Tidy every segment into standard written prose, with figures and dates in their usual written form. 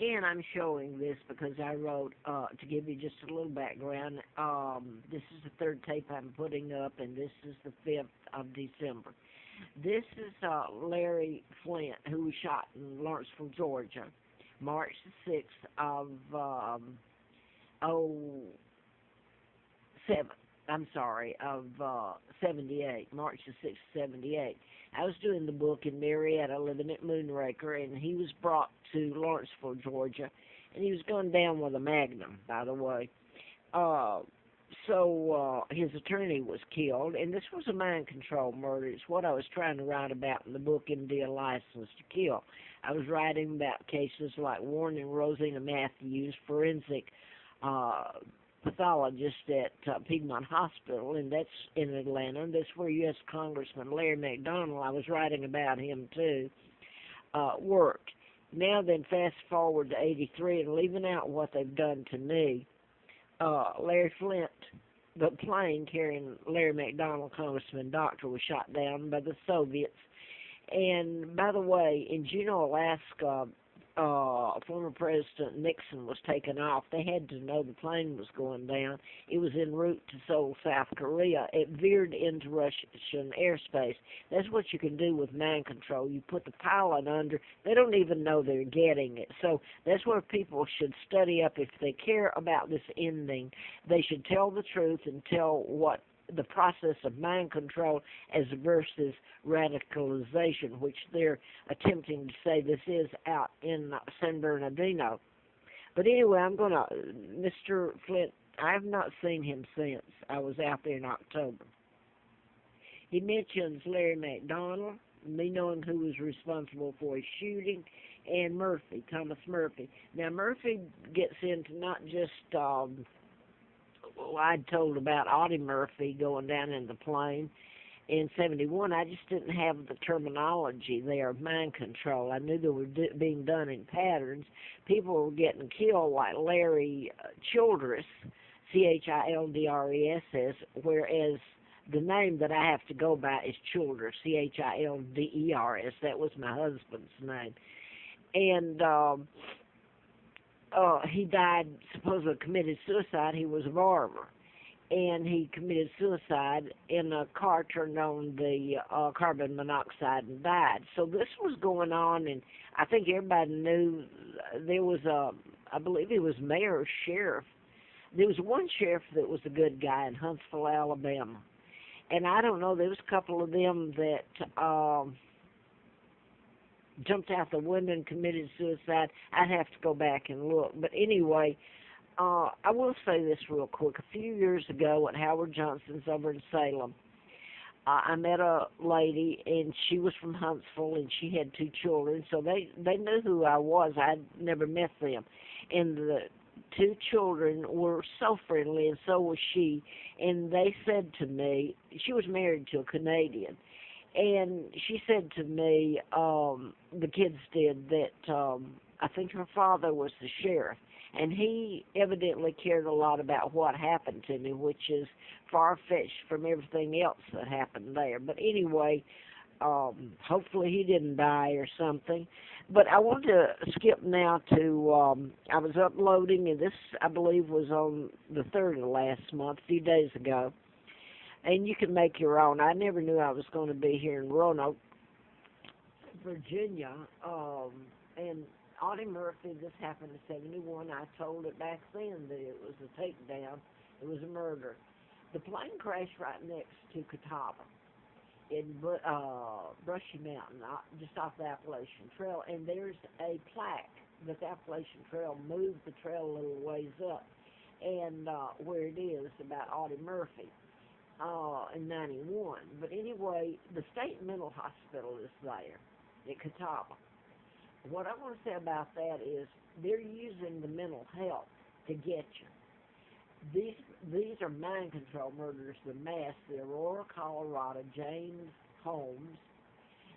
And I'm showing this because I wrote, to give you just a little background, this is the third tape I'm putting up, and this is the 5th of December. This is Larry Flint, who was shot in Lawrenceville, Georgia, March the 6th of 07, of 78, March the 6th, 78. I was doing the book in Marietta, living at Moonraker, and he was brought to Lawrenceville, Georgia, and he was gunned down with a Magnum, by the way. So his attorney was killed, and this was a mind control murder. It's what I was trying to write about in the book, MD, A License to Kill. I was writing about cases like Warren and Rosina Matthews, forensic pathologist at Piedmont Hospital, and that's in Atlanta. That's where U.S. Congressman Larry McDonald, I was writing about him too, worked. Now then, fast forward to 83, and leaving out what they've done to me, Larry Flint, the plane carrying Larry McDonald, Congressman Doctor, was shot down by the Soviets. And by the way, in Juneau, Alaska, former President Nixon was taken off. They had to know the plane was going down. It was en route to Seoul, South Korea. It veered into Russian airspace. That's what you can do with mind control. You put the pilot under. They don't even know they're getting it. So that's where people should study up. If they care about this ending, they should tell the truth and tell what the process of mind control as versus radicalization, which they're attempting to say this is out in San Bernardino. But anyway, I'm going to, Mr. Flint, I have not seen him since I was out there in October. He mentions Larry McDonald, me knowing who was responsible for his shooting, and Murphy, Thomas Murphy. Now, Murphy gets into not just I'd told about Audie Murphy going down in the plane in 71. I just didn't have the terminology there of mind control. I knew they were being done in patterns. People were getting killed like Larry Childress, Childress, whereas the name that I have to go by is Childress, Childers. That was my husband's name. And he died, supposedly committed suicide. He was a barber, and he committed suicide in a car, turned on the carbon monoxide and died. So this was going on, and I think everybody knew there was I believe he was mayor or sheriff. There was one sheriff that was a good guy in Huntsville, Alabama, and I don't know, there was a couple of them that jumped out the window and committed suicide. I'd have to go back and look. But anyway, I will say this real quick. A few years ago at Howard Johnson's over in Salem, I met a lady, and she was from Huntsville, and she had 2 children, so they knew who I was. I'd never met them. And the 2 children were so friendly, and so was she. And they said to me, she was married to a Canadian, and she said to me, the kids did, that I think her father was the sheriff, and he evidently cared a lot about what happened to me, which is far-fetched from everything else that happened there. But anyway, hopefully he didn't die or something. But I want to skip now to, I was uploading, and this, I believe, was on the 3rd of last month, a few days ago. And you can make your own. I never knew I was going to be here in Roanoke, Virginia. And Audie Murphy, this happened in 71. I told it back then that it was a takedown. It was a murder. The plane crashed right next to Catawba in Brushy Mountain, just off the Appalachian Trail. And there's a plaque that the Appalachian Trail moved the trail a little ways up, and where it is about Audie Murphy. In 91. But anyway, the state mental hospital is there at Catawba. What I want to say about that is they're using the mental health to get you. These are mind control murders, the mass, the Aurora, Colorado, James Holmes,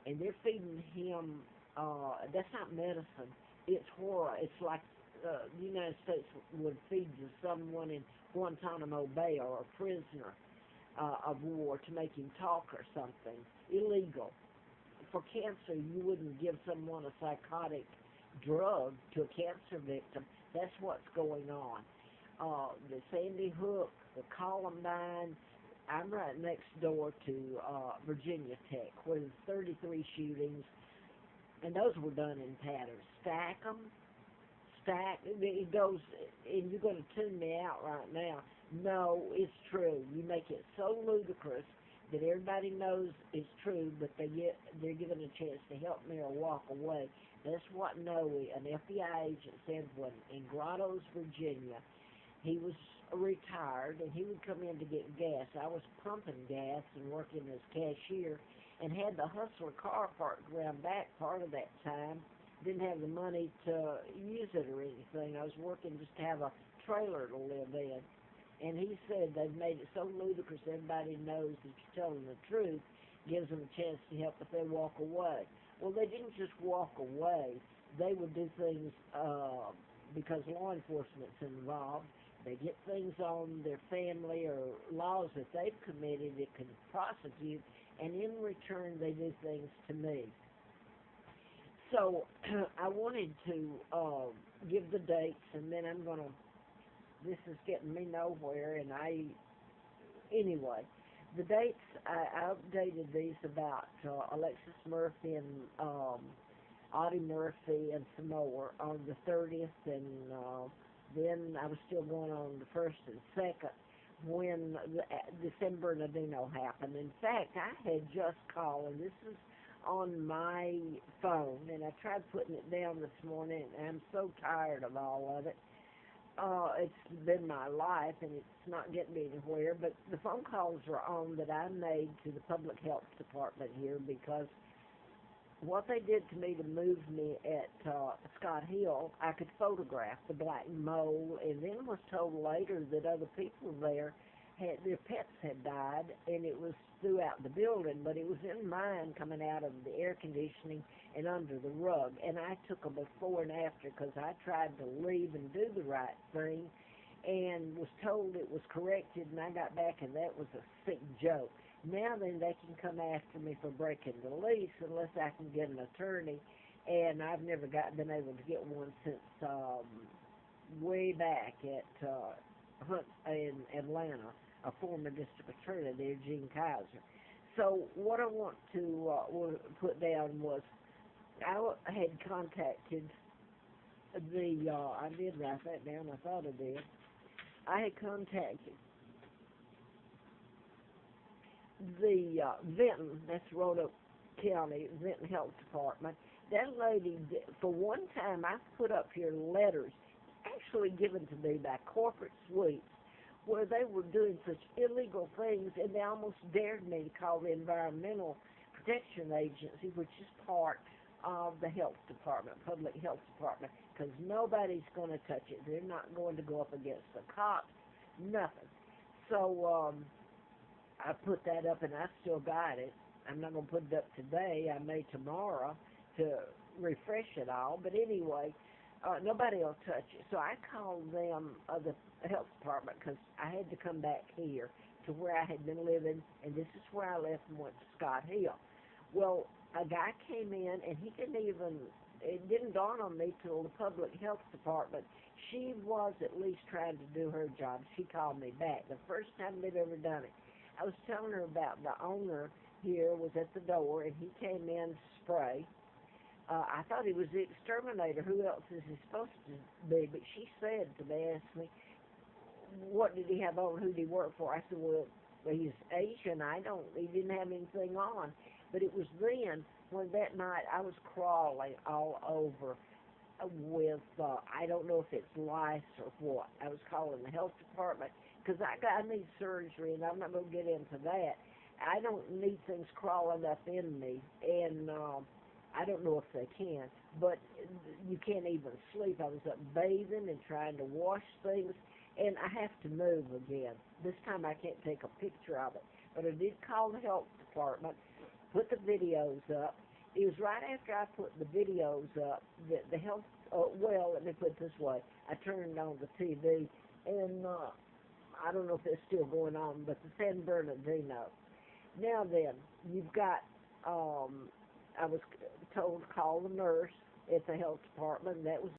and they're feeding him, that's not medicine, it's horror. It's like the United States would feed to someone in Guantanamo Bay or a prisoner of war to make him talk or something. Illegal. For cancer, you wouldn't give someone a psychotic drug to a cancer victim. That's what's going on. The Sandy Hook, the Columbine. I'm right next door to Virginia Tech, where there's 33 shootings, and those were done in patterns. Stack them, stack. It goes, and you're going to tune me out right now. No, it's true. You make it so ludicrous that everybody knows it's true, but they're given a chance to help me or walk away. That's what Noe, an FBI agent, said when in Grottoes, Virginia. He was retired, and he would come in to get gas. I was pumping gas and working as cashier, and had the Hustler car parked around back part of that time. Didn't have the money to use it or anything. I was working just to have a trailer to live in. And he said they've made it so ludicrous everybody knows that you're telling the truth, gives them a chance to help if they walk away. Well, they didn't just walk away. They would do things because law enforcement's involved. They get things on their family or laws that they've committed that can prosecute, and in return they do things to me. So I wanted to give the dates, and then I'm going to, this is getting me nowhere, and anyway, the dates, I updated these about Alexis Murphy and Audie Murphy and some more on the 30th, and then I was still going on the 1st and 2nd when the San Bernardino happened. In fact, I had just called, and this is on my phone, and I tried putting it down this morning, and I'm so tired of all of it. It's been my life, and it's not getting me anywhere, but the phone calls are on that I made to the public health department here because what they did to me to move me at Scott Hill, I could photograph the black mole, and then was told later that other people there their pets had died, and it was throughout the building, but it was in mine coming out of the air conditioning and under the rug. And I took a before and after because I tried to leave and do the right thing and was told it was corrected, and I got back, and that was a sick joke. Now then, they can come after me for breaking the lease unless I can get an attorney, and I've never been able to get one since way back at Hunt in Atlanta, a former district attorney there, Gene Kaiser. So what I want to put down was I had contacted I did write that down, I thought I did. I had contacted the Vinton, that's Roanoke County, Vinton Health Department. That lady, for one time, I put up here letters actually given to me by corporate suites where they were doing such illegal things, and they almost dared me to call the Environmental Protection Agency, which is part of the health department, public health department, because nobody's going to touch it. They're not going to go up against the cops, nothing. So I put that up, and I still got it. I'm not going to put it up today. I may tomorrow to refresh it all. But anyway, nobody will touch it. So I called them, the health department, because I had to come back here to where I had been living, and this is where I left and went to Scott Hill. Well, a guy came in, and he didn't even, it didn't dawn on me till the public health department. She was at least trying to do her job. She called me back the first time they'd ever done it. I was telling her about the owner here was at the door, and he came in to spray. I thought he was the exterminator. Who else is he supposed to be? But she said to me, asked me, what did he have on? Who did he work for? I said, well, he's Asian. He didn't have anything on. But it was then, when that night I was crawling all over with, I don't know if it's lice or what. I was calling the health department because I need surgery, and I'm not going to get into that. I don't need things crawling up in me, and I don't know if they can, but you can't even sleep. I was up bathing and trying to wash things, and I have to move again. This time I can't take a picture of it, but I did call the health department, put the videos up. It was right after I put the videos up that the health, well, let me put it this way. I turned on the TV, and I don't know if it's still going on, but the San Bernardino. Now then, you've got, I was told to call the nurse, at the health department. That was